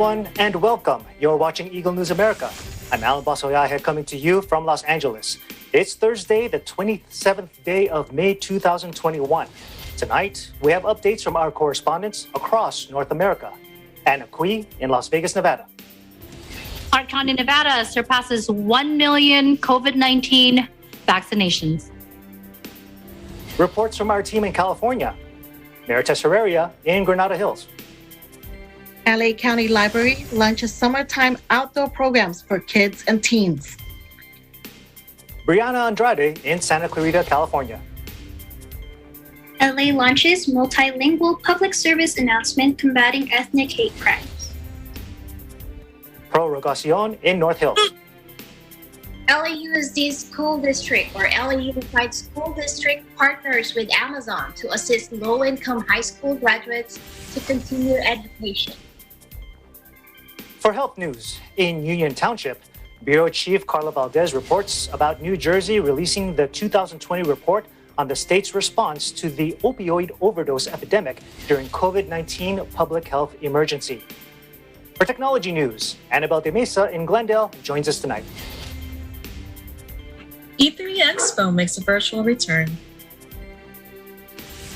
everyone, and welcome. You're watching Eagle News America. I'm Alan Basoyahe coming to you from Los Angeles. It's Thursday, the 27th day of May 2021. Tonight, we have updates from our correspondents across North America. Anna Cui in Las Vegas, Nevada. Clark County, Nevada surpasses 1 million COVID-19 vaccinations. Reports from our team in California. Marites Herrera in Granada Hills. LA County Library launches summertime outdoor programs for kids and teens. Brianna Andrade in Santa Clarita, California. LA launches multilingual public service announcement combating ethnic hate crimes. Prorrogacion in North Hills. LAUSD School District or LA Unified School District partners with Amazon to assist low-income high school graduates to continue education. For health news, in Union Township, Bureau Chief Carla Valdez reports about New Jersey releasing the 2020 report on the state's response to the opioid overdose epidemic during COVID-19 public health emergency. For technology news, Annabelle de Mesa in Glendale joins us tonight. E3 Expo makes a virtual return.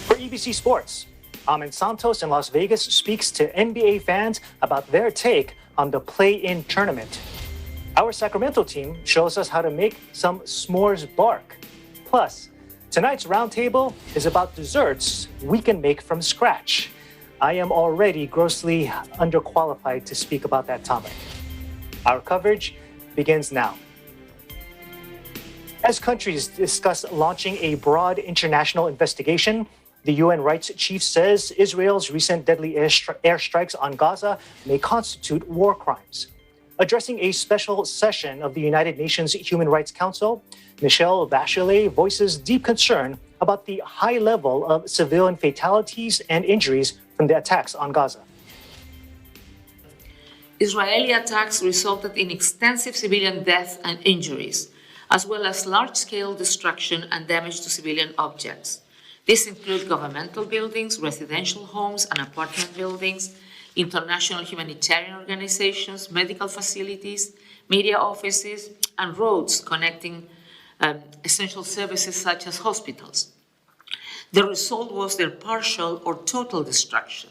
For EBC Sports, Amin Santos in Las Vegas speaks to NBA fans about their take on the play-in tournament. Our Sacramento team shows us how to make some s'mores bark. Plus, tonight's roundtable is about desserts we can make from scratch. I am already grossly underqualified to speak about that topic. Our coverage begins now. As countries discuss launching a broad international investigation, the UN rights chief says Israel's recent deadly airstrikes on Gaza may constitute war crimes. Addressing a special session of the United Nations Human Rights Council, Michelle Bachelet voices deep concern about the high level of civilian fatalities and injuries from the attacks on Gaza. Israeli attacks resulted in extensive civilian deaths and injuries, as well as large-scale destruction and damage to civilian objects. These include governmental buildings, residential homes and apartment buildings, international humanitarian organizations, medical facilities, media offices, and roads connecting essential services such as hospitals. The result was their partial or total destruction.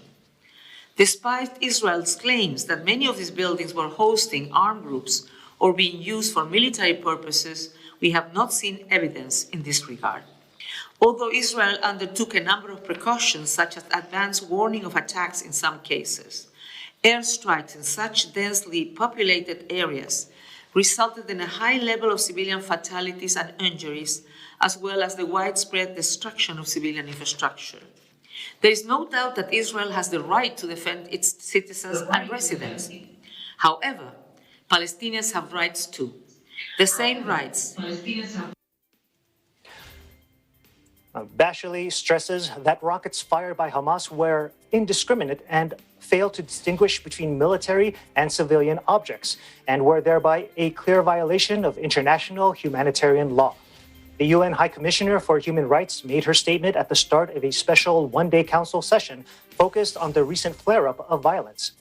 Despite Israel's claims that many of these buildings were hosting armed groups or being used for military purposes, we have not seen evidence in this regard. Although Israel undertook a number of precautions, such as advance warning of attacks in some cases, airstrikes in such densely populated areas resulted in a high level of civilian fatalities and injuries, as well as the widespread destruction of civilian infrastructure. There is no doubt that Israel has the right to defend its citizens and residents. However, Palestinians have rights too. The same rights. Bachelet stresses that rockets fired by Hamas were indiscriminate and failed to distinguish between military and civilian objects, and were thereby a clear violation of international humanitarian law. The UN High Commissioner for Human Rights made her statement at the start of a special one-day council session focused on the recent flare-up of violence.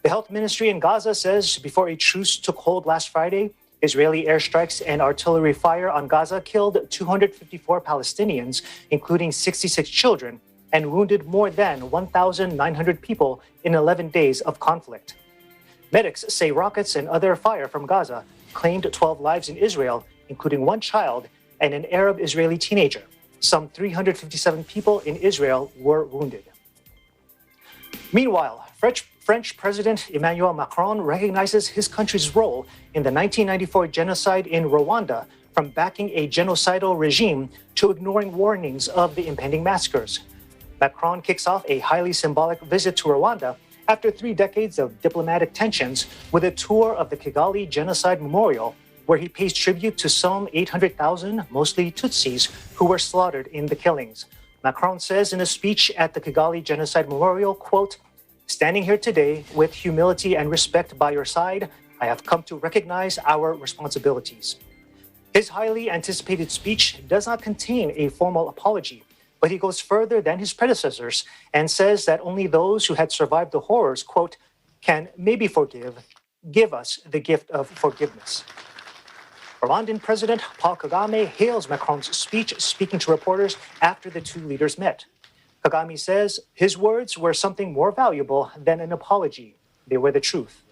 The health ministry in Gaza says before a truce took hold last Friday, Israeli airstrikes and artillery fire on Gaza killed 254 Palestinians, including 66 children, and wounded more than 1,900 people in 11 days of conflict. Medics say rockets and other fire from Gaza claimed 12 lives in Israel, including one child and an Arab-Israeli teenager. Some 357 people in Israel were wounded. Meanwhile, French President Emmanuel Macron recognizes his country's role in the 1994 genocide in Rwanda, from backing a genocidal regime to ignoring warnings of the impending massacres. Macron kicks off a highly symbolic visit to Rwanda after 3 decades of diplomatic tensions with a tour of the Kigali Genocide Memorial, where he pays tribute to some 800,000, mostly Tutsis, who were slaughtered in the killings. Macron says in a speech at the Kigali Genocide Memorial, quote, "Standing here today with humility and respect by your side, I have come to recognize our responsibilities." His highly anticipated speech does not contain a formal apology, but he goes further than his predecessors and says that only those who had survived the horrors, quote, can maybe give us the gift of forgiveness. Rwandan President Paul Kagame hails Macron's speech, speaking to reporters after the two leaders met. Kagame says his words were something more valuable than an apology. They were the truth.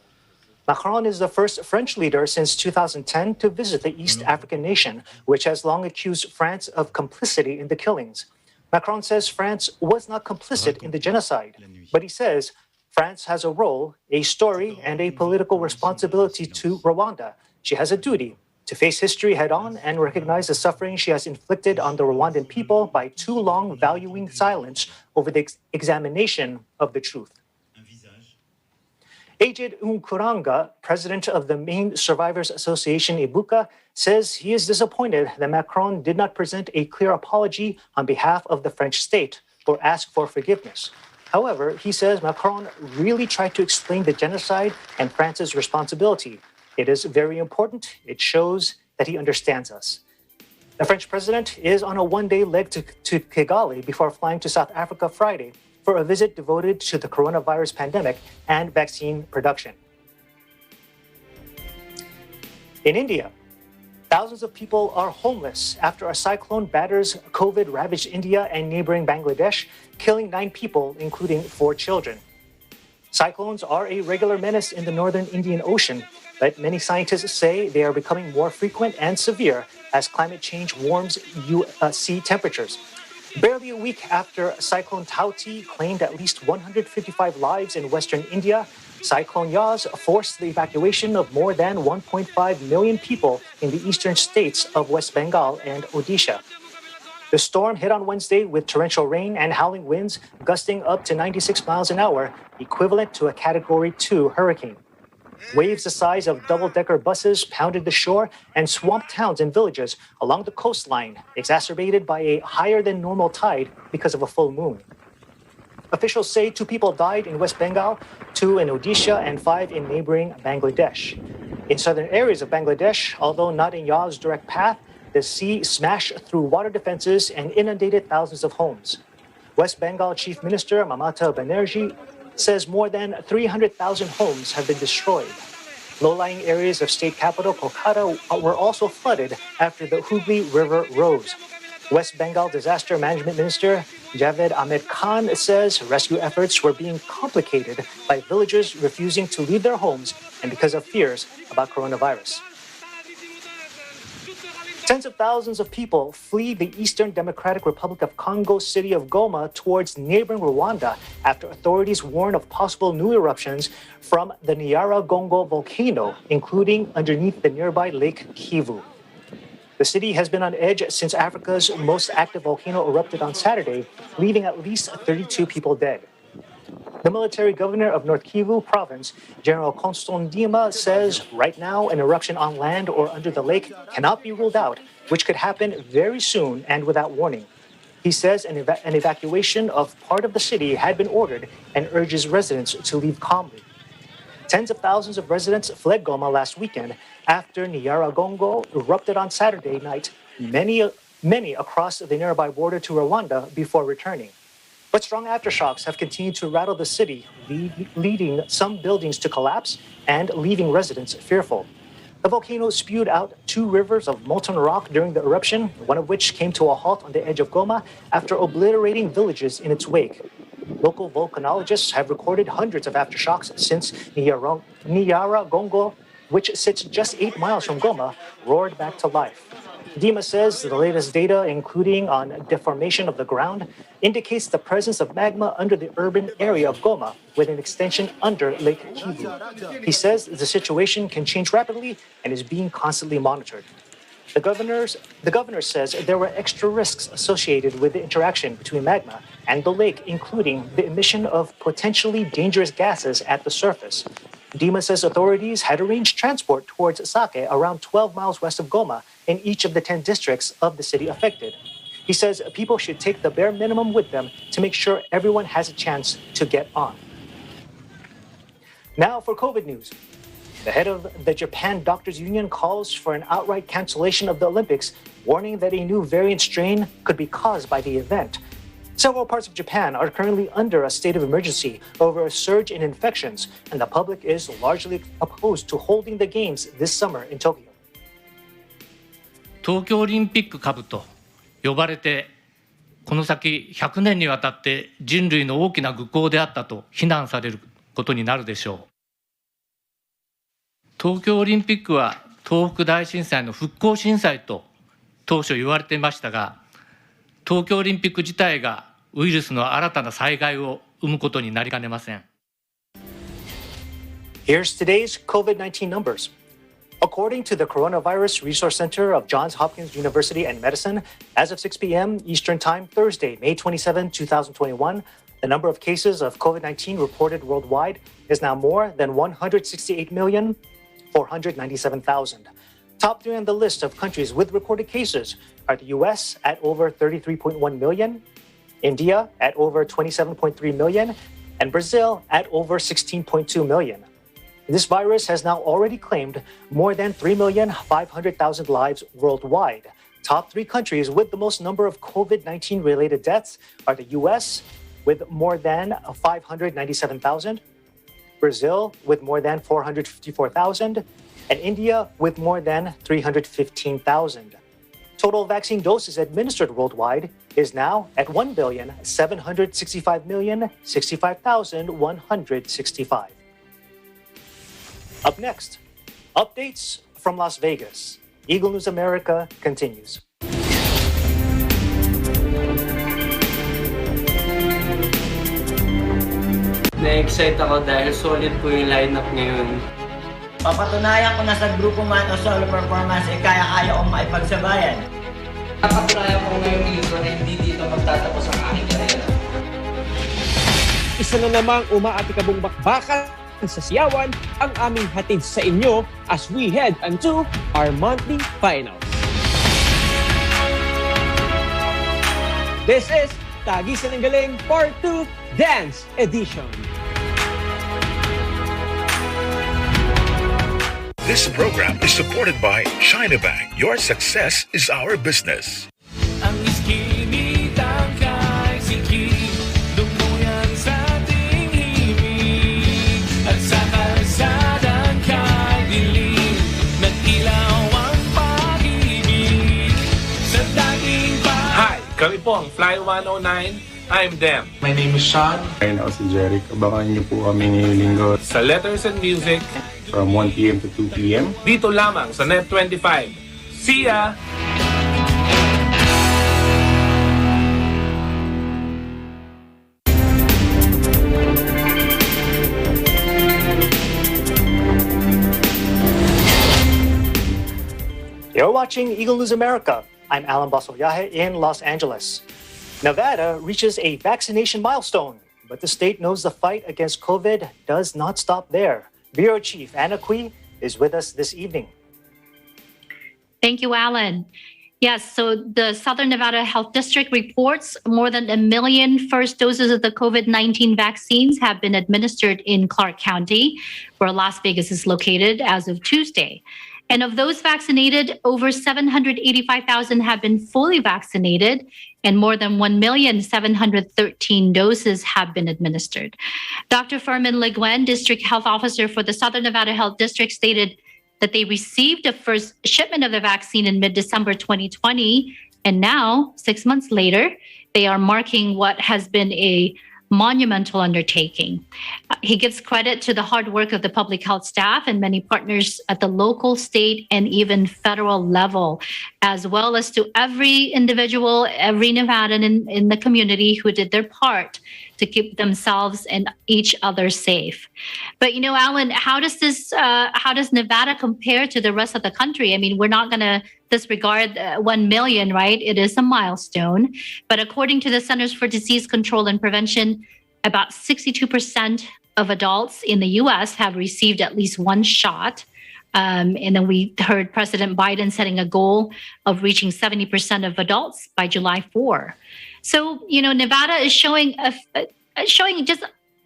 Macron is the first French leader since 2010 to visit the East African nation, which has long accused France of complicity in the killings. Macron says France was not complicit in the genocide, but he says France has a role, a story, and a political responsibility to Rwanda. She has a duty to face history head-on and recognize the suffering she has inflicted on the Rwandan people by too long valuing silence over the examination of the truth. Aged Nkuranga, president of the main Survivors Association Ibuka, says he is disappointed that Macron did not present a clear apology on behalf of the French state or ask for forgiveness. However, he says Macron really tried to explain the genocide and France's responsibility. It is very important. It shows that he understands us. The French president is on a one-day leg to Kigali before flying to South Africa Friday for a visit devoted to the coronavirus pandemic and vaccine production. In India, thousands of people are homeless after a cyclone batters COVID-ravaged India and neighboring Bangladesh, killing 9 people, including 4 children. Cyclones are a regular menace in the northern Indian Ocean, but many scientists say they are becoming more frequent and severe as climate change warms sea temperatures. Barely a week after Cyclone Tauti claimed at least 155 lives in western India, Cyclone Yas forced the evacuation of more than 1.5 million people in the eastern states of West Bengal and Odisha. The storm hit on Wednesday with torrential rain and howling winds gusting up to 96 miles an hour, equivalent to a Category 2 hurricane. Waves the size of double-decker buses pounded the shore and swamped towns and villages along the coastline, exacerbated by a higher-than-normal tide because of a full moon. Officials say 2 people died in West Bengal, 2 in Odisha, and 5 in neighboring Bangladesh. In southern areas of Bangladesh, although not in Ya's direct path, the sea smashed through water defenses and inundated thousands of homes. West Bengal Chief Minister Mamata Banerjee says more than 300,000 homes have been destroyed. Low-lying areas of state capital Kolkata were also flooded after the Hooghly River rose. West Bengal Disaster Management Minister Javed Ahmed Khan says rescue efforts were being complicated by villagers refusing to leave their homes and because of fears about coronavirus. Tens of thousands of people flee the Eastern Democratic Republic of Congo city of Goma towards neighboring Rwanda after authorities warn of possible new eruptions from the Nyiragongo volcano, including underneath the nearby Lake Kivu. The city has been on edge since Africa's most active volcano erupted on Saturday, leaving at least 32 people dead. The military governor of North Kivu province, General Constant Ndima, says right now an eruption on land or under the lake cannot be ruled out, which could happen very soon and without warning. He says an evacuation of part of the city had been ordered and urges residents to leave calmly. Tens of thousands of residents fled Goma last weekend after Nyiragongo erupted on Saturday night, many across the nearby border to Rwanda before returning. But strong aftershocks have continued to rattle the city, leading some buildings to collapse and leaving residents fearful. The volcano spewed out 2 rivers of molten rock during the eruption, one of which came to a halt on the edge of Goma after obliterating villages in its wake. Local volcanologists have recorded hundreds of aftershocks since Nyiragongo, which sits just 8 miles from Goma, roared back to life. Dima says the latest data, including on deformation of the ground, indicates the presence of magma under the urban area of Goma, with an extension under Lake Kivu. He says the situation can change rapidly and is being constantly monitored. The governor says there were extra risks associated with the interaction between magma and the lake, including the emission of potentially dangerous gases at the surface. Dima says authorities had arranged transport towards Sake, around 12 miles west of Goma, in each of the 10 districts of the city affected. He says people should take the bare minimum with them to make sure everyone has a chance to get on. Now for COVID news. The head of the Japan Doctors Union calls for an outright cancellation of the Olympics, warning that a new variant strain could be caused by the event. Several parts of Japan are currently under a state of emergency over a surge in infections, and the public is largely opposed to holding the games this summer in Tokyo. 東京オリンピック株と呼ばれて、この先100年にわたって人類の大きな愚行であったと非難されることになるでしょう。東京オリンピックは東北大震災の復興震災と当初言われていましたが、東京オリンピック自体がウイルスの新たな災害を生むことになりかねません。Here's today's COVID-19 numbers. According to the Coronavirus Resource Center of Johns Hopkins University and Medicine, as of 6 p.m. Eastern Time, Thursday, May 27, 2021, the number of cases of COVID-19 reported worldwide is now more than 168,497,000. Top three on the list of countries with recorded cases are the US at over 33.1 million, India at over 27.3 million, and Brazil at over 16.2 million. This virus has now already claimed more than 3,500,000 lives worldwide. Top three countries with the most number of COVID-19 related deaths are the US with more than 597,000, Brazil with more than 454,000, and India with more than 315,000. Total vaccine doses administered worldwide is now at 1,765,065,165. Up next, updates from Las Vegas. Eagle News America continues. Na-excite ako dahil solid po yung lineup ngayon. Papatunayan ko na sa grupo man o solo performance kaya-kaya kong maipagsabayan. Papatunayan ko ngayong ilog na hindi dito magtatapos ang aking karera. Isa na namang umaatikabong bakbakan sa siyawan ang aming hatid sa inyo as we head into our monthly finals. This is Tagisan ng Galing Part 2 Dance Edition. This program is supported by China Bank. Your success is our business. Ang iskinitang kay siki, dumuyan sa ating himig, at sa kalsadang kay dilim, nag-ilaw ang pag-ibig sa dating Hi, kami po ang Fly 109. I'm Dem. My name is Sean. Ayun ako si Jeric. Abangan niyo po kami ngayong linggo Sa Letters and Music from 1 p.m. to 2 p.m. dito lamang sa Net 25. See ya! You're watching Eagle News America. I'm Alan Basolyahe in Los Angeles. Nevada reaches a vaccination milestone, but the state knows the fight against COVID does not stop there. Bureau Chief Anna Cui is with us this evening. Thank you, Alan. Yes, so the Southern Nevada Health District reports more than 1 million first doses of the COVID-19 vaccines have been administered in Clark County, where Las Vegas is located as of Tuesday. And of those vaccinated, over 785,000 have been fully vaccinated, and more than 1,713,000 doses have been administered. Dr. Furman Leguen, District Health Officer for the Southern Nevada Health District, stated that they received the first shipment of the vaccine in mid-December 2020, and now, 6 months later, they are marking what has been a monumental undertaking. He gives credit to the hard work of the public health staff and many partners at the local, state, and even federal level, as well as to every individual, every Nevadan in the community who did their part to keep themselves and each other safe. But you know, Alan, how does Nevada compare to the rest of the country? I mean, we're not going to disregard 1 million, right? It is a milestone. But according to the Centers for Disease Control and Prevention, about 62% of adults in the U.S. have received at least one shot. And then we heard President Biden setting a goal of reaching 70% of adults by July 4. So, you know, Nevada is showing just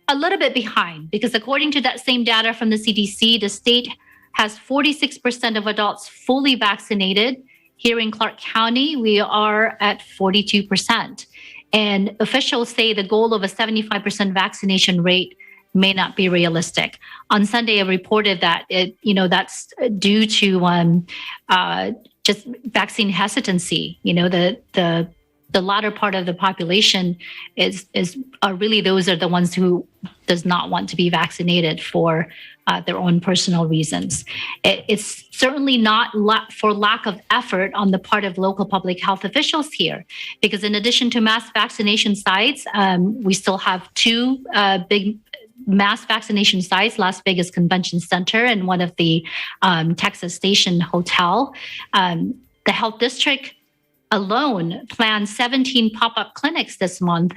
a little bit behind, because according to that same data from the CDC, the state has 46% of adults fully vaccinated. Here in Clark County, we are at 42%. And officials say the goal of a 75% vaccination rate may not be realistic. On Sunday, I reported that that's due to just vaccine hesitancy. The latter part of the population is really those are the ones who does not want to be vaccinated for their own personal reasons. It's certainly not for lack of effort on the part of local public health officials here, because in addition to mass vaccination sites, we still have two big mass vaccination sites, Las Vegas Convention Center and one of the Texas Station Hotel. The health district alone plans 17 pop-up clinics this month,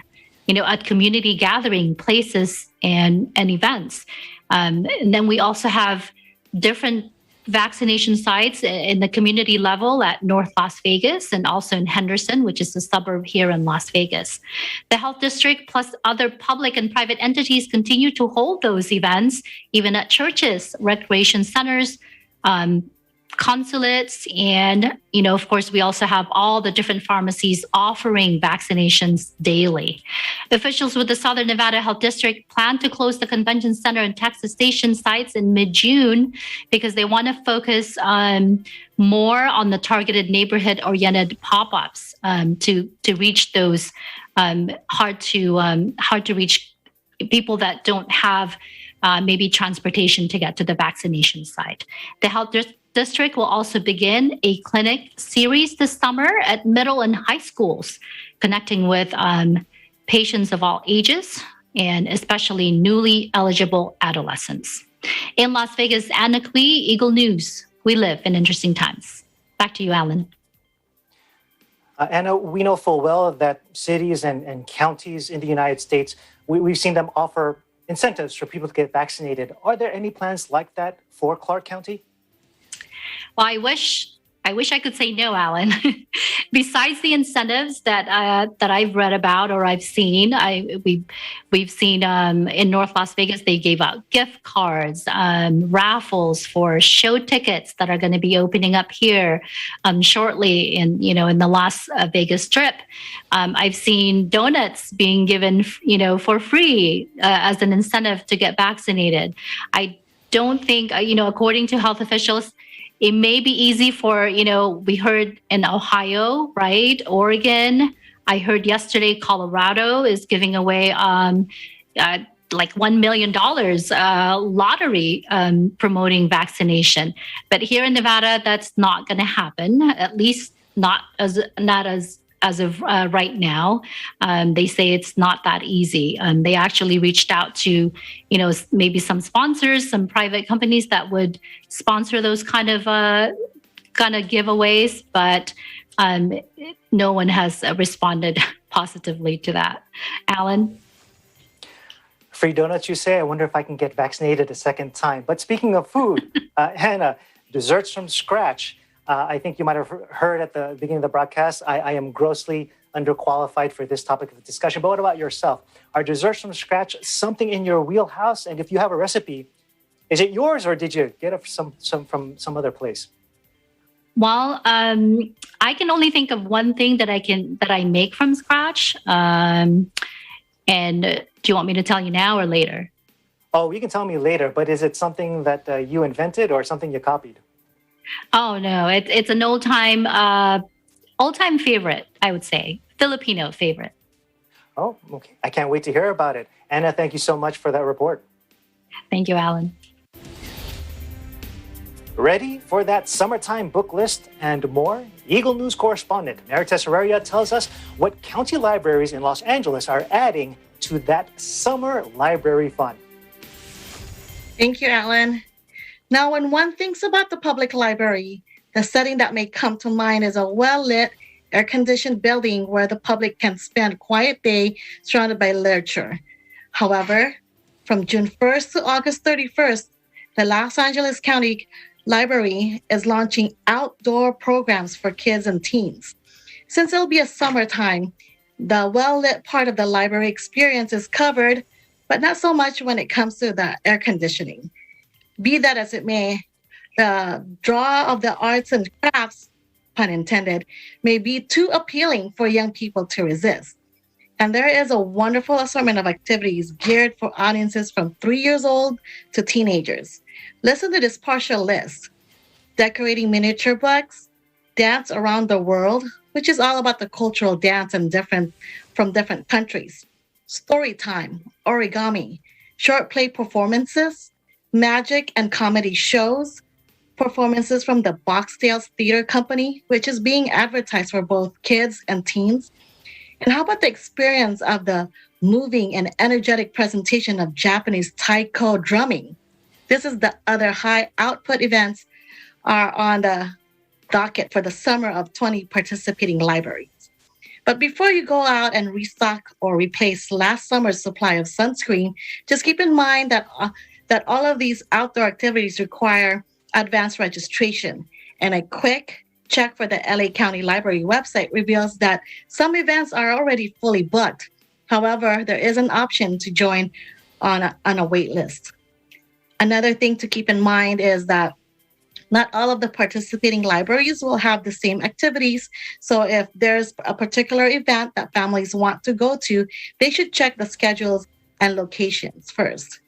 at community gathering places and events. And then we also have different vaccination sites in the community level at North Las Vegas and also in Henderson, which is a suburb here in Las Vegas. The health district plus other public and private entities continue to hold those events, even at churches, recreation centers, consulates, and of course we also have all the different pharmacies offering vaccinations daily. Officials with the Southern Nevada Health District plan to close the convention center and Texas Station sites in mid-June because they want to focus more on the targeted neighborhood-oriented pop-ups to reach those hard to reach people that don't have maybe transportation to get to the vaccination site. The health district will also begin a clinic series this summer at middle and high schools, connecting with patients of all ages and especially newly eligible adolescents. In Las Vegas, Anna Cui, Eagle News. We live in interesting times. Back to you, Alan. Anna, we know full well that cities and counties in the United States, we've seen them offer incentives for people to get vaccinated. Are there any plans like that for Clark County? Well, I wish I could say no, Alan. Besides the incentives that I've read about or I've seen, we've seen in North Las Vegas they gave out gift cards, raffles for show tickets that are going to be opening up here shortly in the Las Vegas Strip. I've seen donuts being given for free as an incentive to get vaccinated. I don't think according to health officials, it may be easy for, we heard in Ohio, right? Oregon. I heard yesterday Colorado is giving away like $1 million lottery promoting vaccination. But here in Nevada, that's not going to happen, at least not as of right now. They say it's not that easy. They actually reached out to, maybe some sponsors, some private companies that would sponsor those kind of giveaways, but no one has responded positively to that. Alan? Free donuts, you say? I wonder if I can get vaccinated a second time. But speaking of food, Hannah, desserts from scratch. I think you might have heard at the beginning of the broadcast, I am grossly underqualified for this topic of discussion. But what about yourself? Are desserts from scratch something in your wheelhouse? And if you have a recipe, is it yours or did you get it from some other place? Well, I can only think of one thing that I make from scratch. And do you want me to tell you now or later? Oh, you can tell me later. But is it something that you invented or something you copied? Oh no, it's an old-time favorite, I would say. Filipino favorite. Oh, okay. I can't wait to hear about it. Anna, thank you so much for that report. Thank you, Alan. Ready for that summertime book list and more? Eagle News correspondent Marites Herrera tells us what county libraries in Los Angeles are adding to that summer library fun. Thank you, Alan. Now, when one thinks about the public library, the setting that may come to mind is a well-lit, air-conditioned building where the public can spend a quiet day surrounded by literature. However, from June 1st to August 31st, the Los Angeles County Library is launching outdoor programs for kids and teens. Since it'll be a summertime, the well-lit part of the library experience is covered, but not so much when it comes to the air conditioning. Be that as it may, the draw of the arts and crafts, pun intended, may be too appealing for young people to resist. And there is a wonderful assortment of activities geared for audiences from 3 years old to teenagers. Listen to this partial list: decorating miniature bugs, dance around the world, which is all about the cultural dance and from different countries, story time, origami, short play performances, magic and comedy shows, performances from the Box Tales Theater Company, which is being advertised for both kids and teens. And how about the experience of the moving and energetic presentation of Japanese taiko drumming? This is the other high output events are on the docket for the summer of 20 participating libraries. But before you go out and restock or replace last summer's supply of sunscreen, just keep in mind that all of these outdoor activities require advanced registration. And a quick check for the LA County Library website reveals that some events are already fully booked. However, there is an option to join on a wait list. Another thing to keep in mind is that not all of the participating libraries will have the same activities. So if there's a particular event that families want to go to, they should check the schedules and locations first.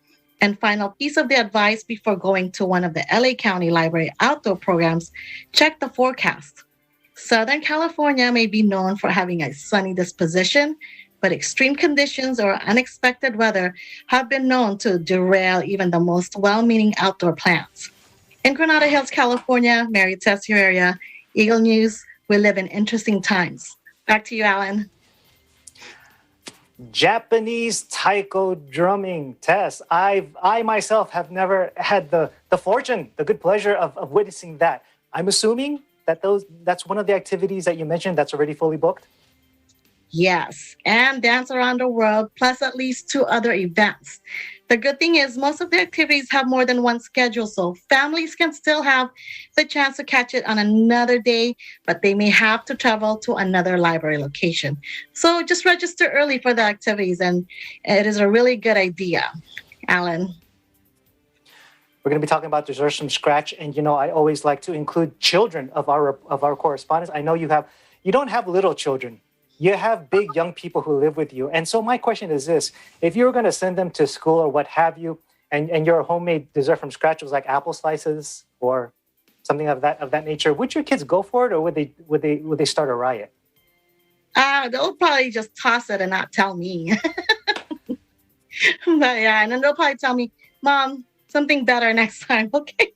And final piece of the advice before going to one of the LA County Library outdoor programs, check the forecast. Southern California may be known for having a sunny disposition, but extreme conditions or unexpected weather have been known to derail even the most well-meaning outdoor plans. In Granada Hills, California, Mary Tess your area, Eagle News, we live in interesting times. Back to you, Alan. Japanese taiko drumming, Tess. I myself have never had the fortune, the good pleasure of witnessing that. I'm assuming that that's one of the activities that you mentioned that's already fully booked? Yes, and Dance Around the World, plus at least 2 other events. The good thing is most of the activities have more than one schedule, so families can still have the chance to catch it on another day, but they may have to travel to another library location. So just register early for the activities, and it is a really good idea. Alan. We're going to be talking about desserts from scratch, and I always like to include children of our correspondents. I know you don't have little children. You have big young people who live with you. And so my question is this: if you were going to send them to school or what have you, and your homemade dessert from scratch was like apple slices or something of that nature, would your kids go for it, or would they start a riot? They'll probably just toss it and not tell me. But yeah, and then they'll probably tell me, Mom, something better next time, okay?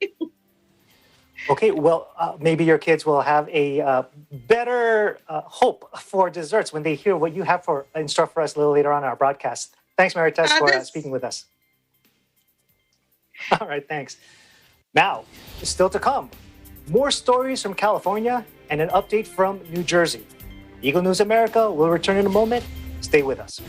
Okay, well, maybe your kids will have a better hope for desserts when they hear what you have in store for us a little later on in our broadcast. Thanks, Mary Tess, for speaking with us. All right, thanks. Now, still to come, more stories from California and an update from New Jersey. Eagle News America will return in a moment. Stay with us.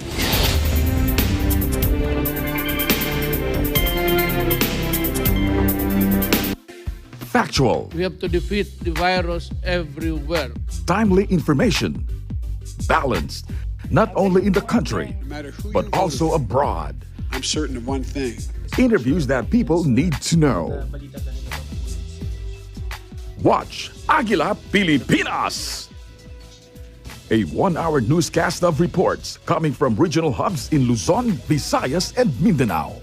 Factual. We have to defeat the virus everywhere. Timely information. Balanced, not only in the country, but also abroad. I'm certain of one thing. Interviews that people need to know. Watch Aguila Pilipinas. A 1-hour newscast of reports coming from regional hubs in Luzon, Visayas, and Mindanao.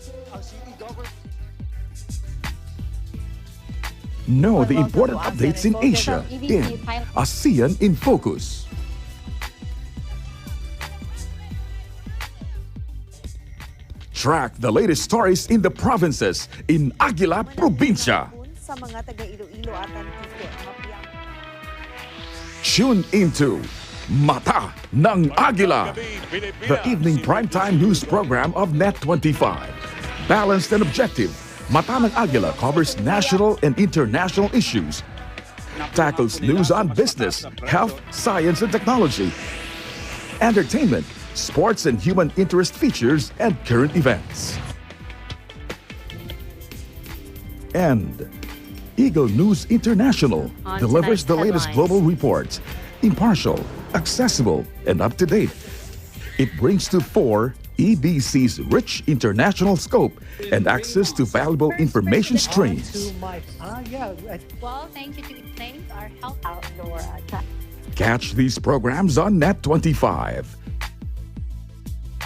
Know the important updates in Asia in ASEAN in Focus. Track the latest stories in the provinces in Aguila Provincia. Tune into Mata ng Aguila, the evening primetime news program of Net25. Balanced and objective, Mata ng Aguila covers national and international issues, tackles news on business, health, science and technology, entertainment, sports and human interest features, and current events. And Eagle News International delivers the latest global reports, impartial, accessible, and up-to-date. It brings to fore EBC's rich international scope and access to valuable information streams. Well, thank you to thank our health outdoor. Catch these programs on Net25.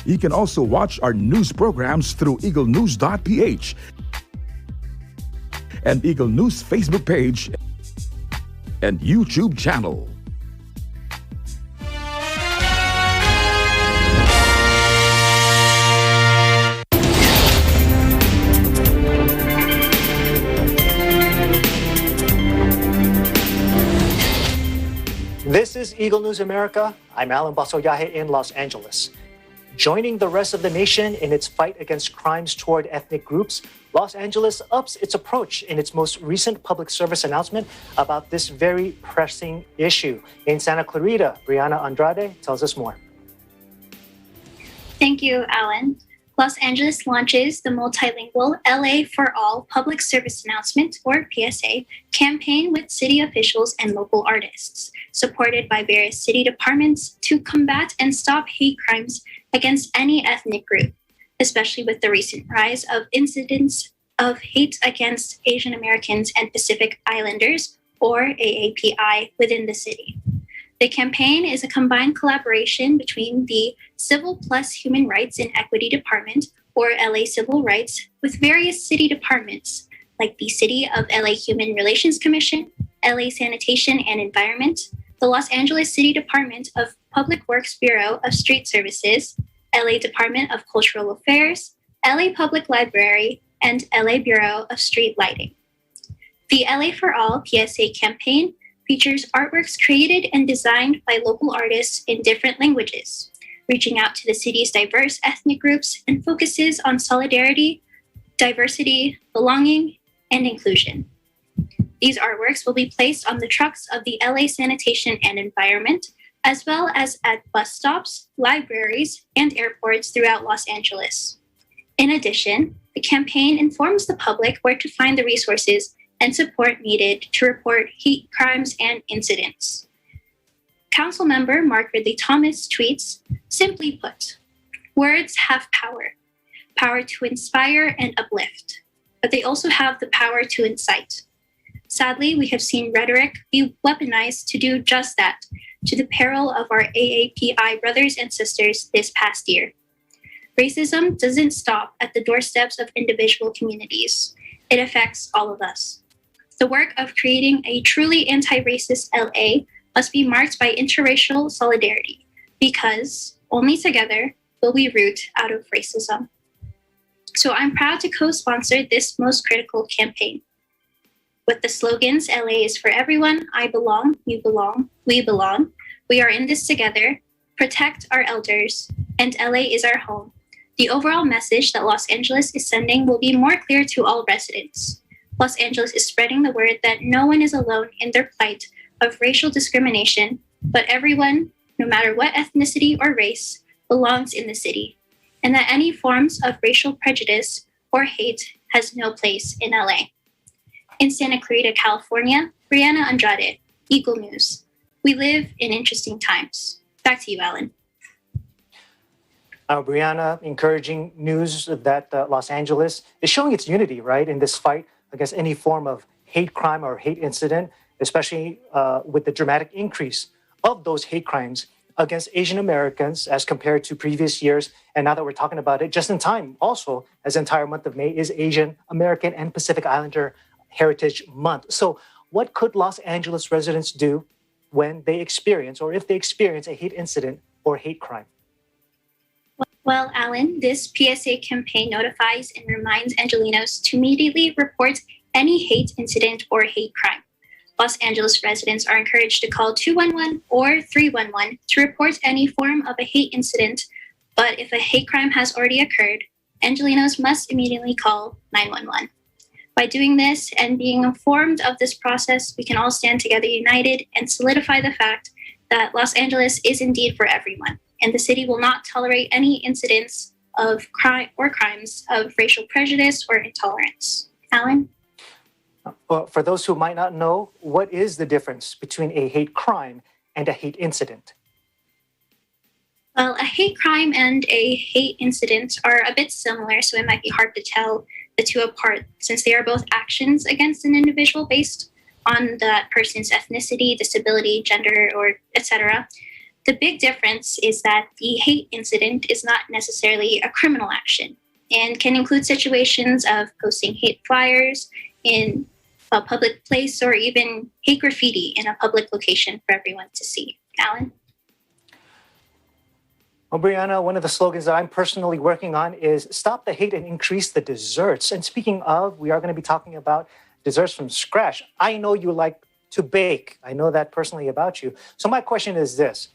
You can also watch our news programs through eaglenews.ph and Eagle News Facebook page and YouTube channel. This is Eagle News America. I'm Alan Basoyahe in Los Angeles. Joining the rest of the nation in its fight against crimes toward ethnic groups, Los Angeles ups its approach in its most recent public service announcement about this very pressing issue. In Santa Clarita, Brianna Andrade tells us more. Thank you, Alan. Los Angeles launches the multilingual LA for All Public Service Announcement, or PSA, campaign with city officials and local artists, supported by various city departments to combat and stop hate crimes against any ethnic group, especially with the recent rise of incidents of hate against Asian Americans and Pacific Islanders, or AAPI, within the city. The campaign is a combined collaboration between the Civil Plus Human Rights and Equity Department, or LA Civil Rights, with various city departments like the City of LA Human Relations Commission, LA Sanitation and Environment, the Los Angeles City Department of Public Works Bureau of Street Services, LA Department of Cultural Affairs, LA Public Library, and LA Bureau of Street Lighting. The LA for All PSA campaign features artworks created and designed by local artists in different languages, reaching out to the city's diverse ethnic groups and focuses on solidarity, diversity, belonging, and inclusion. These artworks will be placed on the trucks of the LA Sanitation and Environment, as well as at bus stops, libraries, and airports throughout Los Angeles. In addition, the campaign informs the public where to find the resources and support needed to report hate crimes and incidents. Councilmember Mark Ridley Thomas tweets, "Simply put, words have power, power to inspire and uplift, but they also have the power to incite. Sadly, we have seen rhetoric be weaponized to do just that, to the peril of our AAPI brothers and sisters this past year. Racism doesn't stop at the doorsteps of individual communities. It affects all of us. The work of creating a truly anti-racist LA must be marked by interracial solidarity, because only together will we root out of racism." So I'm proud to co-sponsor this most critical campaign. With the slogans, "LA is for everyone," "I belong," "You belong," "We belong," "We are in this together," "Protect our elders," and "LA is our home," the overall message that Los Angeles is sending will be more clear to all residents. Los Angeles is spreading the word that no one is alone in their plight of racial discrimination, but everyone, no matter what ethnicity or race, belongs in the city, and that any forms of racial prejudice or hate has no place in LA. In Santa Clarita, California, Brianna Andrade, Eagle News. We live in interesting times. Back to you, Alan. Brianna, encouraging news that Los Angeles is showing its unity, right, in this fight against any form of hate crime or hate incident, especially with the dramatic increase of those hate crimes against Asian Americans as compared to previous years. And now that we're talking about it, just in time also, as the entire month of May is Asian American and Pacific Islander Heritage Month. So what could Los Angeles residents do when they experience, or if they experience, a hate incident or hate crime? Well, Alan, this PSA campaign notifies and reminds Angelenos to immediately report any hate incident or hate crime. Los Angeles residents are encouraged to call 211 or 311 to report any form of a hate incident, but if a hate crime has already occurred, Angelenos must immediately call 911. By doing this and being informed of this process, we can all stand together united and solidify the fact that Los Angeles is indeed for everyone, and the city will not tolerate any incidents of crime or crimes of racial prejudice or intolerance. Alan? Well, for those who might not know, what is the difference between a hate crime and a hate incident? Well, a hate crime and a hate incident are a bit similar, so it might be hard to tell the two apart, since they are both actions against an individual based on that person's ethnicity, disability, gender, or etc. The big difference is that the hate incident is not necessarily a criminal action and can include situations of posting hate flyers in a public place or even hate graffiti in a public location for everyone to see. Alan? Well, Brianna, one of the slogans that I'm personally working on is stop the hate and increase the desserts. And speaking of, we are going to be talking about desserts from scratch. I know you like to bake. I know that personally about you. So my question is this,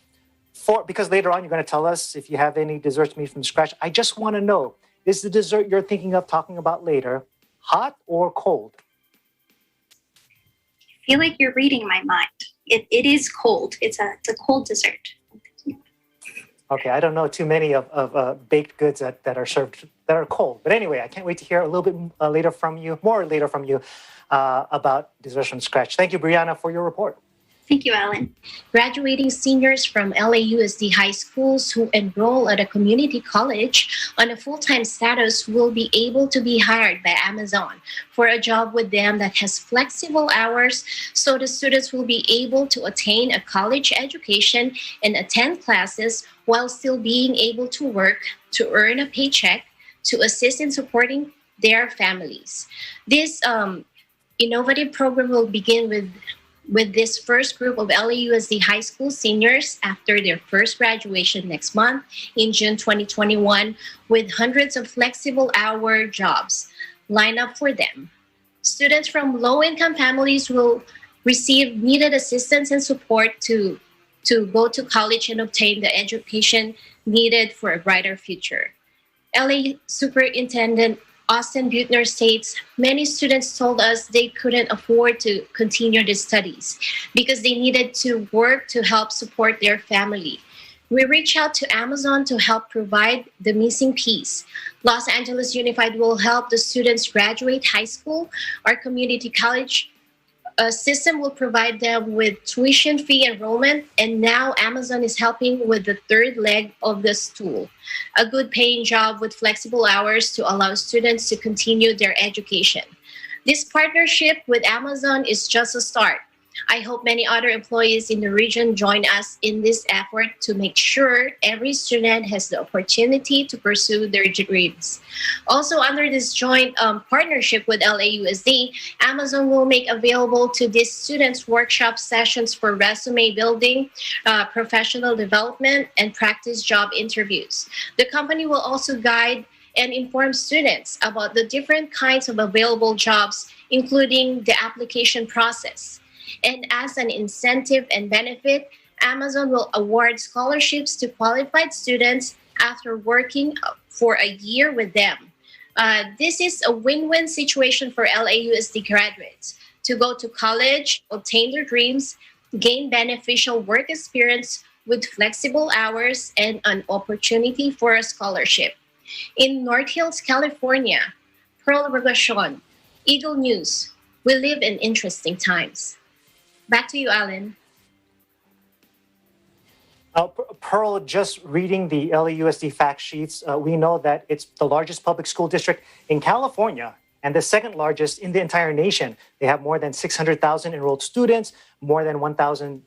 because later on you're going to tell us if you have any desserts made from scratch. I just want to know, is the dessert you're thinking of talking about later hot or cold? I feel like you're reading my mind. It is cold. It's a cold dessert. Okay, I don't know too many of baked goods that are served that are cold. But anyway, I can't wait to hear a little bit more later from you about desserts from scratch. Thank you, Brianna, for your report. Thank you, Alan. Graduating seniors from LAUSD high schools who enroll at a community college on a full-time status will be able to be hired by Amazon for a job with them that has flexible hours, so the students will be able to attain a college education and attend classes while still being able to work to earn a paycheck to assist in supporting their families. This innovative program will begin with this first group of LAUSD high school seniors after their first graduation next month in June 2021, with hundreds of flexible hour jobs lined up for them. Students from low-income families will receive needed assistance and support to go to college and obtain the education needed for a brighter future. LA Superintendent Austin Butner states, many students told us they couldn't afford to continue their studies because they needed to work to help support their family. We reached out to Amazon to help provide the missing piece. Los Angeles Unified will help the students graduate high school. Our community college system will provide them with tuition fee enrollment, and now Amazon is helping with the third leg of the stool, a good paying job with flexible hours to allow students to continue their education. This partnership with Amazon is just a start. I hope many other employees in the region join us in this effort to make sure every student has the opportunity to pursue their dreams. Also, under this joint partnership with LAUSD, Amazon will make available to these students workshop sessions for resume building, professional development, and practice job interviews. The company will also guide and inform students about the different kinds of available jobs, including the application process. And as an incentive and benefit, Amazon will award scholarships to qualified students after working for a year with them. This is a win-win situation for LAUSD graduates to go to college, obtain their dreams, gain beneficial work experience with flexible hours, and an opportunity for a scholarship. In North Hills, California, Pearl Regacion, Eagle News, we live in interesting times. Back to you, Alan. Pearl, just reading the LAUSD fact sheets, we know that it's the largest public school district in California and the second largest in the entire nation. They have more than 600,000 enrolled students, more than 1,000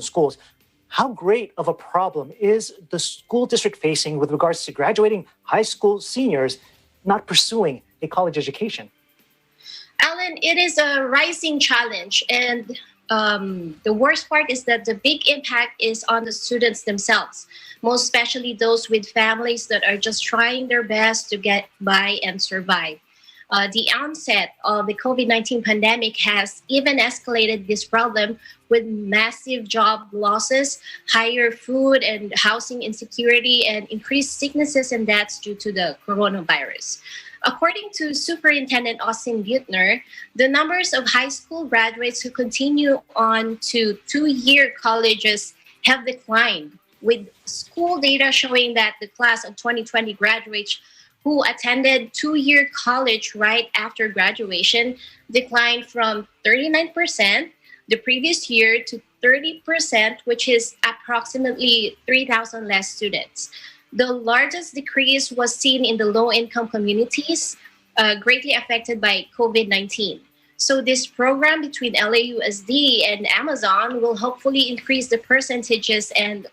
schools. How great of a problem is the school district facing with regards to graduating high school seniors not pursuing a college education? Alan, it is a rising challenge, and the worst part is that the big impact is on the students themselves, most especially those with families that are just trying their best to get by and survive. The onset of the COVID-19 pandemic has even escalated this problem with massive job losses, higher food and housing insecurity, and increased sicknesses and deaths due to the coronavirus. According to Superintendent Austin Butner, the numbers of high school graduates who continue on to two-year colleges have declined, with school data showing that the class of 2020 graduates who attended two-year college right after graduation declined from 39% the previous year to 30%, which is approximately 3,000 less students. The largest decrease was seen in the low-income communities, greatly affected by COVID-19. So this program between LAUSD and Amazon will hopefully increase the percentages and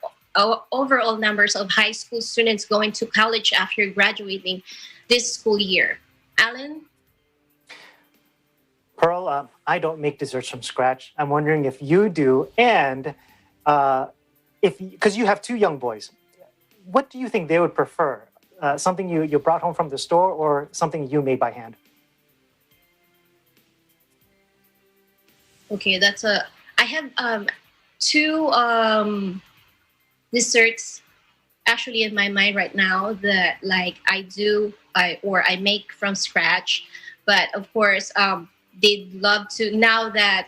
overall numbers of high school students going to college after graduating this school year. Alan? Pearl, I don't make desserts from scratch. I'm wondering if you do, and because you have two young boys, what do you think they would prefer? Something you brought home from the store or something you made by hand? Okay, I have two desserts actually in my mind right now that I make from scratch. But of course, they'd love to, now that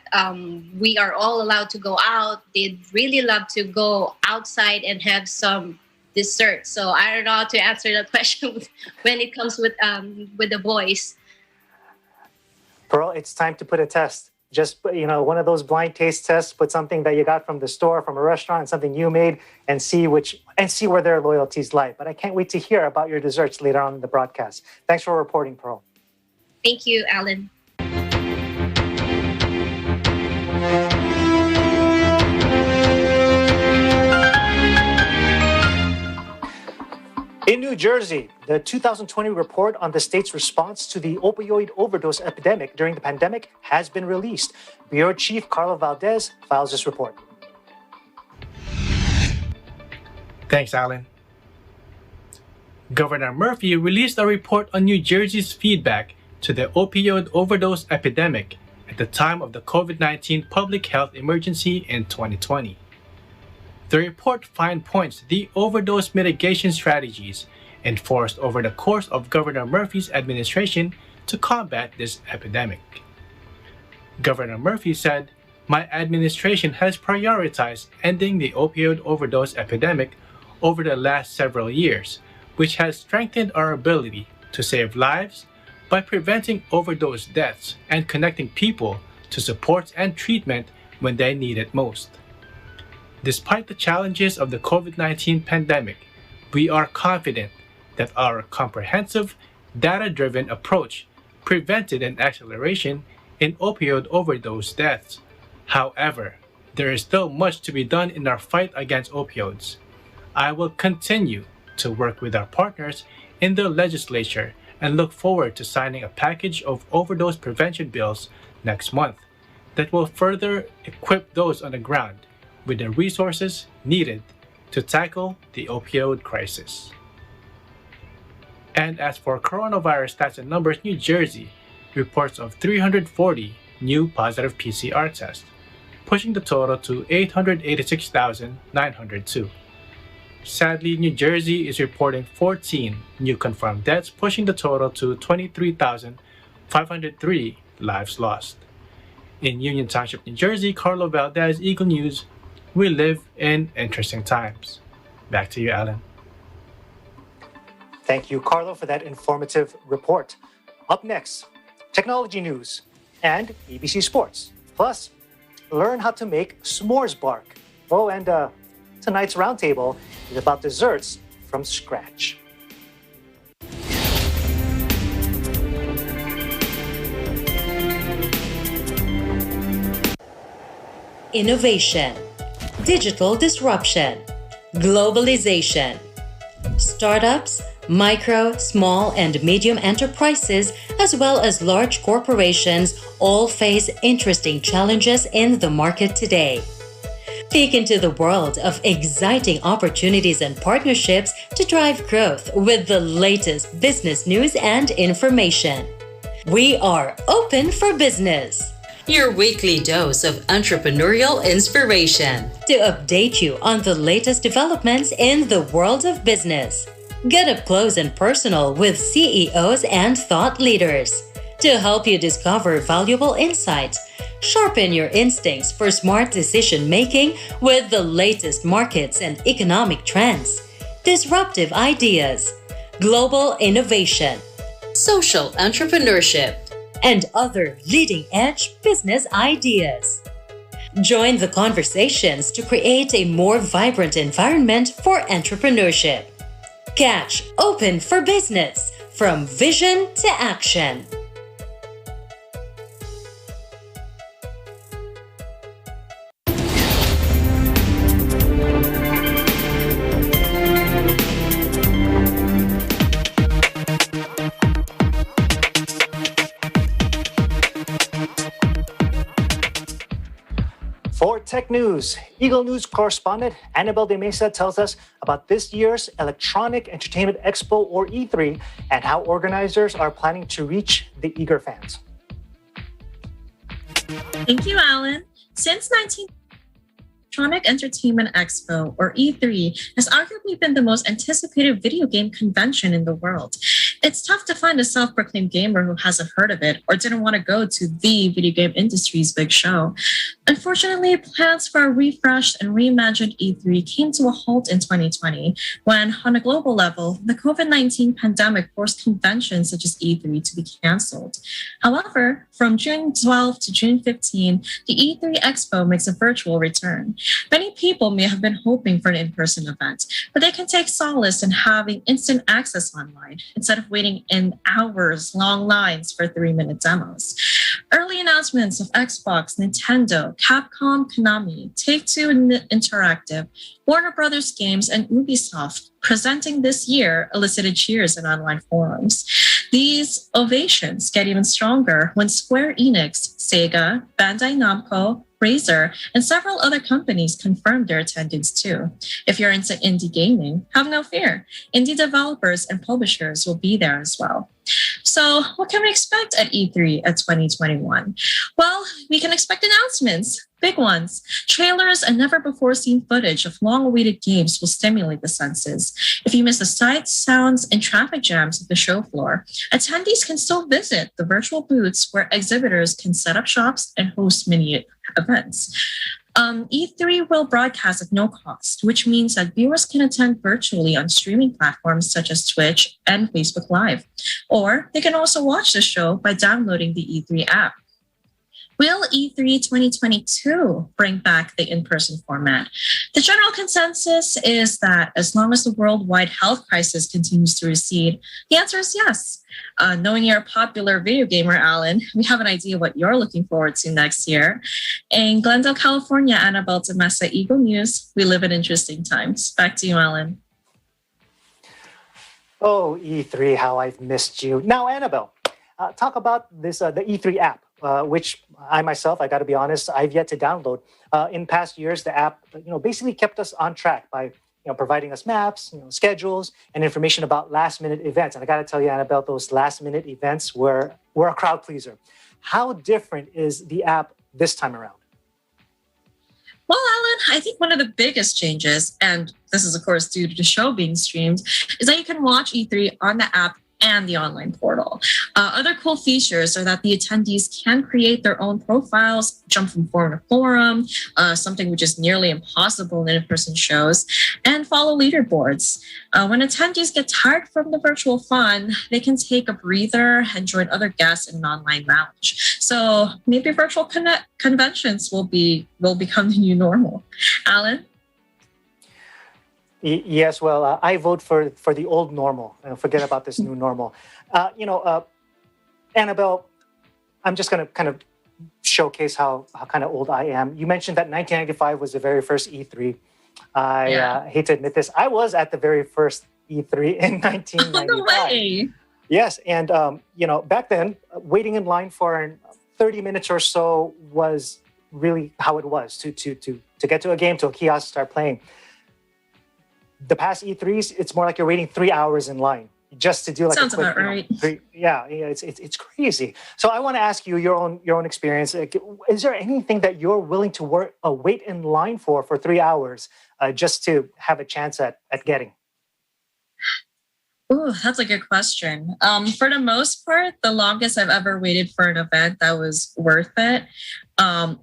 we are all allowed to go out, they'd really love to go outside and have some dessert. So I don't know how to answer that question when it comes with the boys. Pearl, it's time to put a test. Just, one of those blind taste tests, put something that you got from the store, from a restaurant, and something you made, and see where their loyalties lie. But I can't wait to hear about your desserts later on in the broadcast. Thanks for reporting, Pearl. Thank you, Alan. In New Jersey, the 2020 report on the state's response to the opioid overdose epidemic during the pandemic has been released. Bureau Chief Carlo Valdez files this report. Thanks, Alan. Governor Murphy released a report on New Jersey's feedback to the opioid overdose epidemic at the time of the COVID-19 public health emergency in 2020. The report fine-points the overdose mitigation strategies enforced over the course of Governor Murphy's administration to combat this epidemic. Governor Murphy said, "My administration has prioritized ending the opioid overdose epidemic over the last several years, which has strengthened our ability to save lives by preventing overdose deaths and connecting people to support and treatment when they need it most." Despite the challenges of the COVID-19 pandemic, we are confident that our comprehensive, data-driven approach prevented an acceleration in opioid overdose deaths. However, there is still much to be done in our fight against opioids. I will continue to work with our partners in the legislature and look forward to signing a package of overdose prevention bills next month that will further equip those on the ground with the resources needed to tackle the opioid crisis. And as for coronavirus stats and numbers, New Jersey reports of 340 new positive PCR tests, pushing the total to 886,902. Sadly, New Jersey is reporting 14 new confirmed deaths, pushing the total to 23,503 lives lost. In Union Township, New Jersey, Carlo Valdez, Eagle News. We live in interesting times. Back to you, Alan. Thank you, Carlo, for that informative report. Up next, technology news and EBC Sports. Plus, learn how to make s'mores bark. Oh, and tonight's roundtable is about desserts from scratch. Innovation, digital disruption, globalization. Startups, micro, small, and medium enterprises, as well as large corporations, all face interesting challenges in the market today. Peek into the world of exciting opportunities and partnerships to drive growth with the latest business news and information. We are open for business. Your weekly dose of entrepreneurial inspiration. To update you on the latest developments in the world of business. Get up close and personal with CEOs and thought leaders. To help you discover valuable insights, sharpen your instincts for smart decision making with the latest markets and economic trends, disruptive ideas, global innovation, social entrepreneurship, and other leading-edge business ideas. Join the conversations to create a more vibrant environment for entrepreneurship. Catch Open for Business, from vision to action. tech news. Eagle News correspondent Annabelle de Mesa tells us about this year's Electronic Entertainment Expo, or E3, and how organizers are planning to reach the eager fans. Thank you, Alan. Since Electronic Entertainment Expo, or E3, has arguably been the most anticipated video game convention in the world. It's tough to find a self-proclaimed gamer who hasn't heard of it or didn't want to go to the video game industry's big show. Unfortunately, plans for a refreshed and reimagined E3 came to a halt in 2020 when, on a global level, the COVID-19 pandemic forced conventions such as E3 to be canceled. However, from June 12 to June 15, the E3 Expo makes a virtual return. Many people may have been hoping for an in-person event, but they can take solace in having instant access online instead of waiting in hours-long lines for 3-minute demos. Early announcements of Xbox, Nintendo, Capcom, Konami, Take-Two Interactive, Warner Brothers Games, and Ubisoft presenting this year elicited cheers in online forums. These ovations get even stronger when Square Enix, Sega, Bandai Namco, Razer, and several other companies confirmed their attendance too. If you're into indie gaming, have no fear. Indie developers and publishers will be there as well. So what can we expect at E3 at 2021? Well, we can expect announcements, big ones. Trailers and never-before-seen footage of long-awaited games will stimulate the senses. If you miss the sights, sounds, and traffic jams of the show floor, attendees can still visit the virtual booths where exhibitors can set up shops and host mini events. E3 will broadcast at no cost, which means that viewers can attend virtually on streaming platforms such as Twitch and Facebook Live. Or they can also watch the show by downloading the E3 app. Will E3 2022 bring back the in-person format? The general consensus is that as long as the worldwide health crisis continues to recede, the answer is yes. Knowing you're a popular video gamer, Alan, we have an idea what you're looking forward to next year. In Glendale, California, Annabelle de Mesa, Eagle News, we live in interesting times. Back to you, Alan. Oh, E3, how I've missed you. Now, Annabelle, talk about this the E3 app. Which I myself, I got to be honest, I've yet to download. In past years, the app, basically kept us on track by, providing us maps, schedules, and information about last-minute events. And I got to tell you, Annabelle, those last-minute events were a crowd pleaser. How different is the app this time around? Well, Alan, I think one of the biggest changes, and this is, of course, due to the show being streamed, is that you can watch E3 on the app and the online portal. Other cool features are that the attendees can create their own profiles, jump from forum to forum, something which is nearly impossible in in-person shows, and follow leaderboards. When attendees get tired from the virtual fun, they can take a breather and join other guests in an online lounge. So maybe virtual conventions will become the new normal. Alan? Yes, well, I vote for the old normal. Forget about this new normal. Annabelle, I'm just going to kind of showcase how kind of old I am. You mentioned that 1995 was the very first E3. I hate to admit this. I was at the very first E3 in 1995. No way. Yes, and back then, waiting in line for 30 minutes or so was really how it was to get to a game, to a kiosk, start playing. The past E3s, it's more like you're waiting 3 hours in line just to do like sounds a quick, about right. It's crazy. So I want to ask you your own experience. Is there anything that you're willing to wait in line for 3 hours just to have a chance at getting? Ooh, that's a good question. For the most part, the longest I've ever waited for an event that was worth it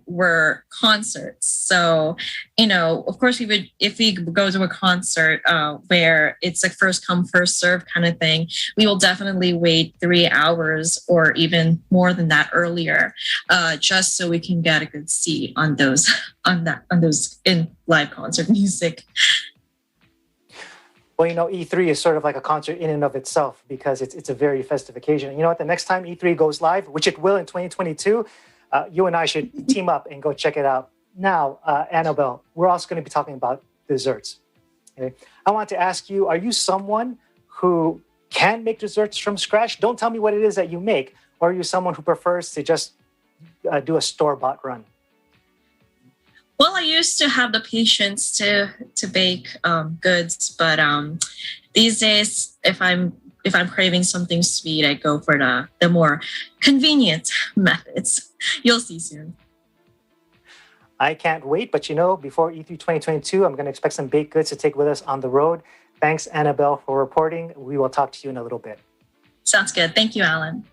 were concerts. So, of course, if we go to a concert where it's a first come, first serve kind of thing, we will definitely wait 3 hours or even more than that earlier, just so we can get a good seat on those in live concert music. Well, E3 is sort of like a concert in and of itself because it's a very festive occasion. You know what? The next time E3 goes live, which it will in 2022, you and I should team up and go check it out. Now, Annabelle, we're also going to be talking about desserts. Okay? I want to ask you, are you someone who can make desserts from scratch? Don't tell me what it is that you make. Or are you someone who prefers to just do a store-bought run? Well, I used to have the patience to bake goods, but these days, if I'm craving something sweet, I go for the more convenient methods. You'll see soon. I can't wait, but before E3 2022, I'm going to expect some baked goods to take with us on the road. Thanks, Annabelle, for reporting. We will talk to you in a little bit. Sounds good. Thank you, Alan.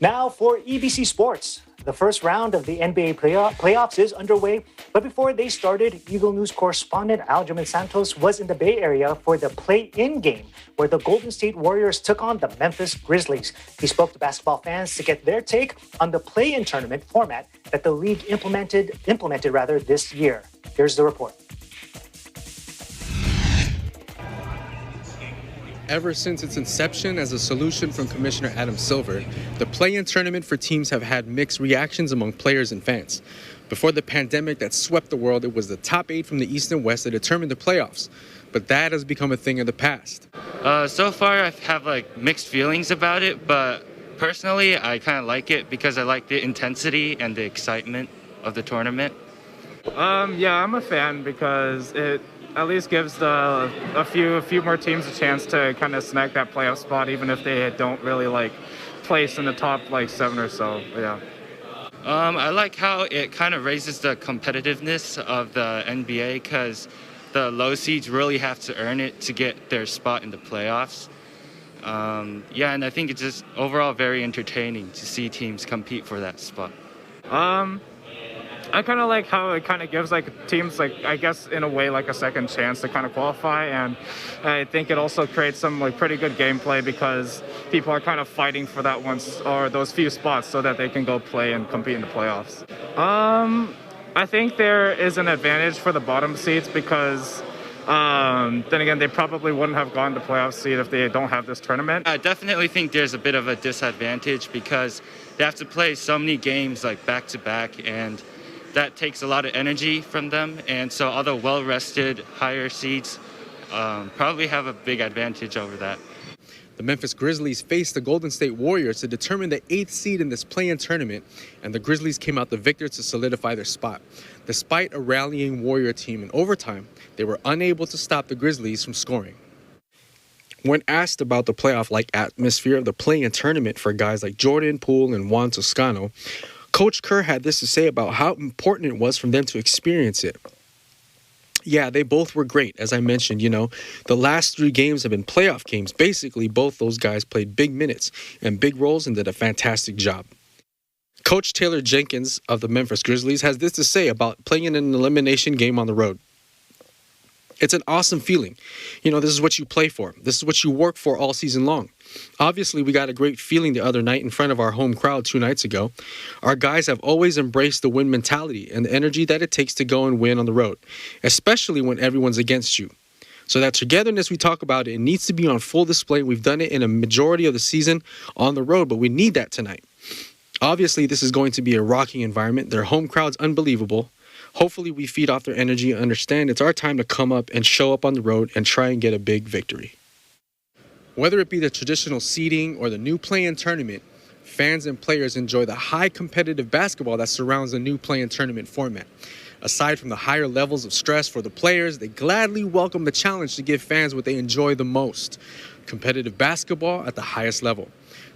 Now for EBC Sports. The first round of the NBA playoffs is underway, but before they started, Eagle News correspondent Aljamain Santos was in the Bay Area for the play-in game, where the Golden State Warriors took on the Memphis Grizzlies. He spoke to basketball fans to get their take on the play-in tournament format that the league implemented this year. Here's the report. Ever since its inception as a solution from Commissioner Adam Silver, the play-in tournament for teams have had mixed reactions among players and fans. Before the pandemic that swept the world, it was the top 8 from the East and West that determined the playoffs. But that has become a thing of the past. So far, I have mixed feelings about it, but personally, I kind of like it because I like the intensity and the excitement of the tournament. Yeah, I'm a fan because it at least gives a few more teams a chance to kind of snag that playoff spot, even if they don't really place in the top 7 or so. Yeah. I like how it kind of raises the competitiveness of the NBA because the low seeds really have to earn it to get their spot in the playoffs. Yeah, and I think it's just overall very entertaining to see teams compete for that spot. I kind of like how it kind of gives teams I guess in a way a second chance to kind of qualify, and I think it also creates some pretty good gameplay because people are kind of fighting for that those few spots so that they can go play and compete in the playoffs. I think there is an advantage for the bottom seeds because then again, they probably wouldn't have gone to playoff seed if they don't have this tournament. I definitely think there's a bit of a disadvantage because they have to play so many games back to back, and that takes a lot of energy from them, and so other well-rested higher seeds probably have a big advantage over that. The Memphis Grizzlies faced the Golden State Warriors to determine the 8th seed in this play-in tournament, and the Grizzlies came out the victors to solidify their spot. Despite a rallying Warrior team in overtime, they were unable to stop the Grizzlies from scoring. When asked about the playoff-like atmosphere of the play-in tournament for guys like Jordan Poole and Juan Toscano, Coach Kerr had this to say about how important it was for them to experience it. Yeah, they both were great. As I mentioned, the last 3 games have been playoff games. Basically, both those guys played big minutes and big roles and did a fantastic job. Coach Taylor Jenkins of the Memphis Grizzlies has this to say about playing in an elimination game on the road. It's an awesome feeling. This is what you play for. This is what you work for all season long. Obviously, we got a great feeling the other night in front of our home crowd 2 nights ago. Our guys have always embraced the win mentality and the energy that it takes to go and win on the road, especially when everyone's against you. So that togetherness we talk about, it needs to be on full display. We've done it in a majority of the season on the road, but we need that tonight. Obviously, this is going to be a rocking environment. Their home crowd's unbelievable. Hopefully, we feed off their energy and understand it's our time to come up and show up on the road and try and get a big victory. Whether it be the traditional seeding or the new play-in tournament, fans and players enjoy the high competitive basketball that surrounds the new play-in tournament format. Aside from the higher levels of stress for the players, they gladly welcome the challenge to give fans what they enjoy the most: competitive basketball at the highest level.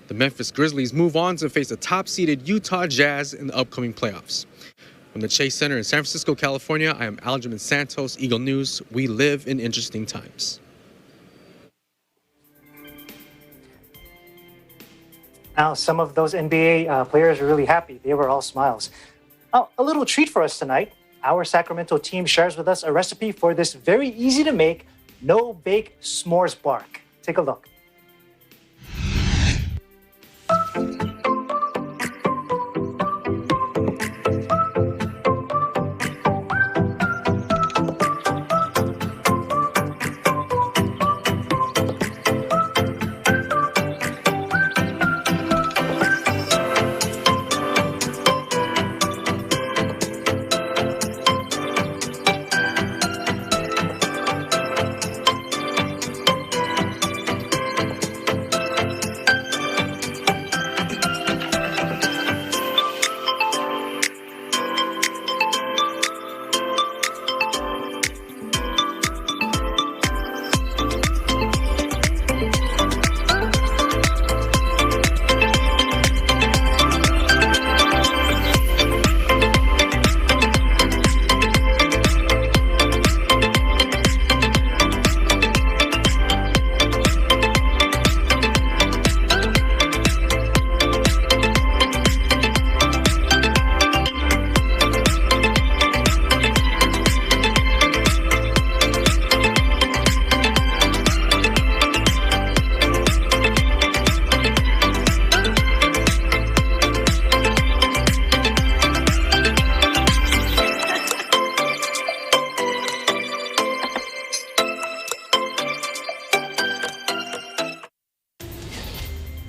The Memphis Grizzlies move on to face the top-seeded Utah Jazz in the upcoming playoffs. From the Chase Center in San Francisco, California, I am Aljamain Santos, Eagle News. We live in interesting times. Now, some of those NBA players are really happy. They were all smiles. Now, a little treat for us tonight. Our Sacramento team shares with us a recipe for this very easy-to-make, no-bake s'mores bark. Take a look.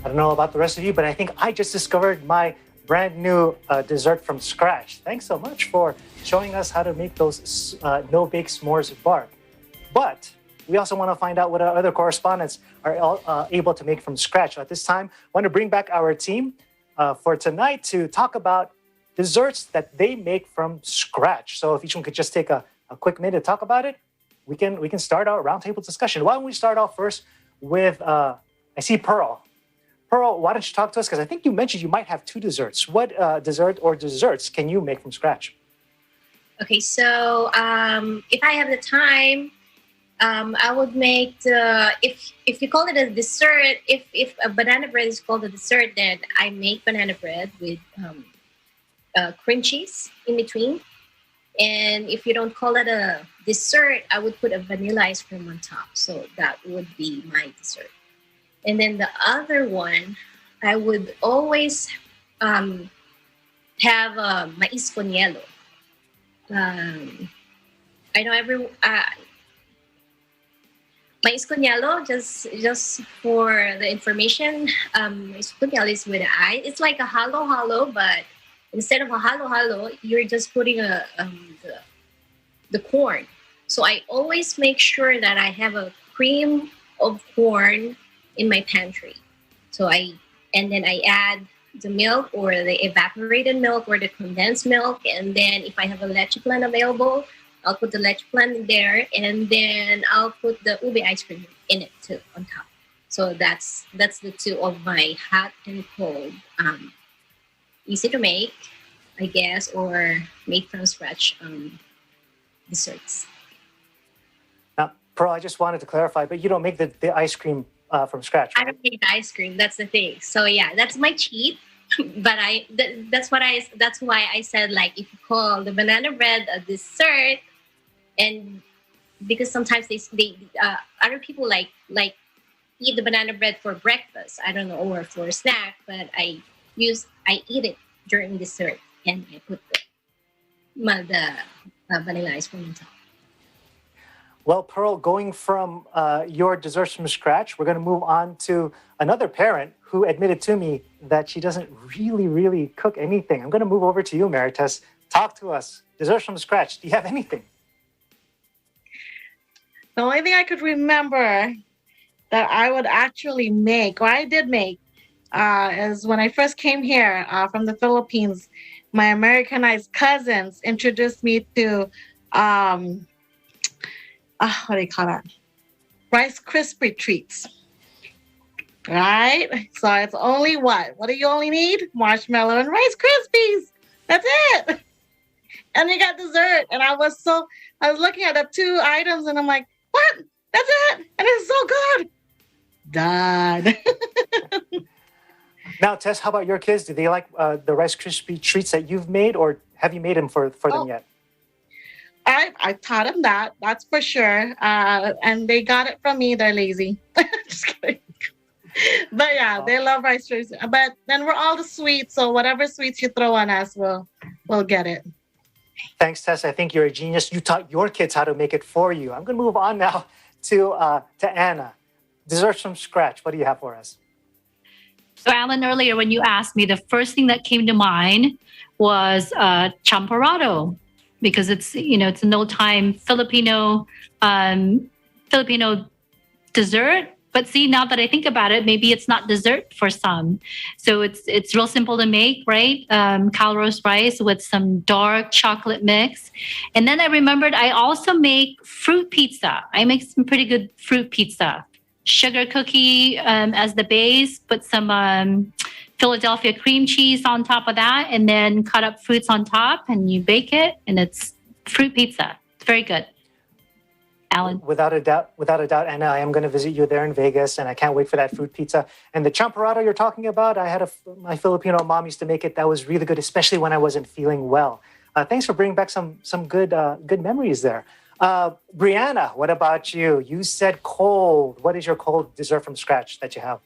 I don't know about the rest of you, but I think I just discovered my brand new dessert from scratch. Thanks so much for showing us how to make those no-bake s'mores bark. But we also want to find out what our other correspondents are able to make from scratch. So at this time, I want to bring back our team for tonight to talk about desserts that they make from scratch. So if each one could just take a quick minute to talk about it, we can start our roundtable discussion. Why don't we start off first with, I see Pearl. Pearl, why don't you talk to us? Because I think you mentioned you might have two desserts. What dessert or desserts can you make from scratch? Okay, so if I have the time, I would make if you call it a dessert, if a banana bread is called a dessert, then I make banana bread with cream cheese in between. And if you don't call it a dessert, I would put a vanilla ice cream on top. So that would be my dessert. And then the other one, I would always have mais con hielo. I know mais con hielo, just for the information, mais con hielo is with ice. It's like a halo, but instead of a halo, you're just putting the corn. So I always make sure that I have a cream of corn in my pantry. So then I add the milk or the evaporated milk or the condensed milk. And then if I have a leche plan available, I'll put the leche plan in there. And then I'll put the ube ice cream in it too on top. So that's the two of my hot and cold, easy to make, I guess, or made from scratch desserts. Now, Pearl, I just wanted to clarify, but you don't make the ice cream from scratch, right? I don't make the ice cream. That's the thing. So yeah, that's my cheat. But that's why I said, like, if you call the banana bread a dessert, and because sometimes they other people like eat the banana bread for breakfast, I don't know, or for a snack, but I eat it during dessert, and I put the vanilla ice cream on top. Well, Pearl, going from your desserts from scratch, we're going to move on to another parent who admitted to me that she doesn't really cook anything. I'm going to move over to you, Marites. Talk to us. Desserts from scratch. Do you have anything? The only thing I could remember that I would actually make, or I did make, is when I first came here from the Philippines, my Americanized cousins introduced me to what do you call that? Rice Krispie treats. Right? So it's only what? What do you only need? Marshmallow and Rice Krispies. That's it. And you got dessert. And I was looking at the two items and I'm like, what? That's it. And it's so good. Done. Now, Tess, how about your kids? Do they like the Rice Krispie treats that you've made, or have you made them for them yet? I taught them that's for sure. And they got it from me. They're lazy. Just kidding. But yeah, they love Rice Krispies. But then we're all the sweets, so whatever sweets you throw on us, we'll get it. Thanks, Tess. I think you're a genius. You taught your kids how to make it for you. I'm going to move on now to Anna. Desserts from scratch. What do you have for us? So, Alan, earlier when you asked me, the first thing that came to mind was champorado, because it's a no-time Filipino dessert. But see, now that I think about it, maybe it's not dessert for some. So it's real simple to make, right? Cal roast rice with some dark chocolate mix. And then I remembered I also make fruit pizza. I make some pretty good fruit pizza. Sugar cookie as the base, put some Philadelphia cream cheese on top of that, and then cut up fruits on top, and you bake it, and it's fruit pizza. It's very good. Alan? Without a doubt, Anna, I am going to visit you there in Vegas, and I can't wait for that fruit pizza. And the champorado you're talking about, I had my Filipino mom used to make it. That was really good, especially when I wasn't feeling well. Thanks for bringing back some good memories there. Brianna, what about you? You said cold. What is your cold dessert from scratch that you have?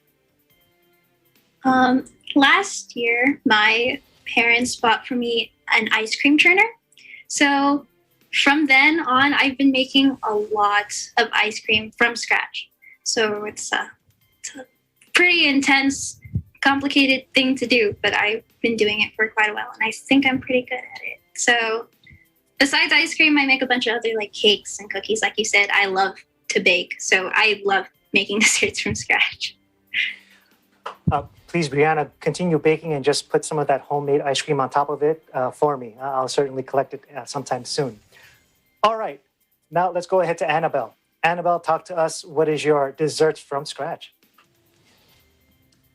Last year, my parents bought for me an ice cream churner. So from then on, I've been making a lot of ice cream from scratch. So it's a pretty intense complicated thing to do, but I've been doing it for quite a while, and I think I'm pretty good at it. So besides ice cream, I make a bunch of other like cakes and cookies. Like you said, I love to bake, so I love making desserts from scratch. Please, Brianna, continue baking and just put some of that homemade ice cream on top of it for me. I'll certainly collect it sometime soon. All right, now let's go ahead to Annabelle. Annabelle, talk to us. What is your dessert from scratch?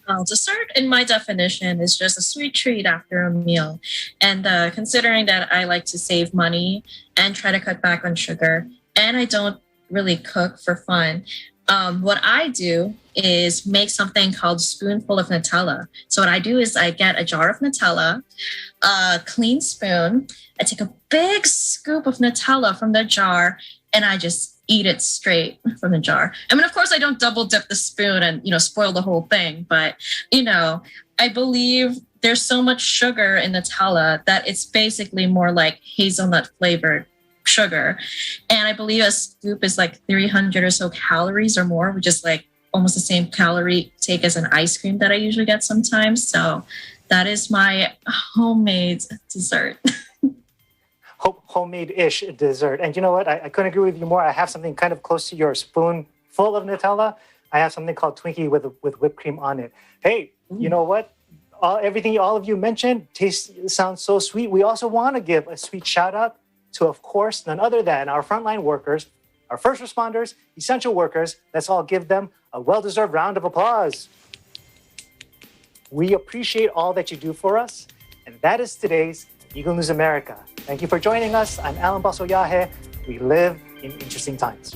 Well, dessert, in my definition, is just a sweet treat after a meal. And considering that I like to save money and try to cut back on sugar, and I don't really cook for fun, what I do is make something called spoonful of Nutella. So what I do is I get a jar of Nutella, a clean spoon, I take a big scoop of Nutella from the jar, and I just eat it straight from the jar. I mean, of course, I don't double dip the spoon and, spoil the whole thing. But, I believe there's so much sugar in Nutella that it's basically more like hazelnut flavored sugar. And I believe a scoop is like 300 or so calories or more, which is like almost the same calorie take as an ice cream that I usually get sometimes. So that is my homemade dessert. Homemade-ish dessert. And you know what? I couldn't agree with you more. I have something kind of close to your spoon full of Nutella. I have something called Twinkie with whipped cream on it. Hey, you know what? Everything all of you mentioned sounds so sweet. We also want to give a sweet shout out to, of course, none other than our frontline workers, our first responders, essential workers. Let's all give them a well-deserved round of applause. We appreciate all that you do for us. And that is today's Eagle News America. Thank you for joining us. I'm Alan Basoyahe. We live in interesting times.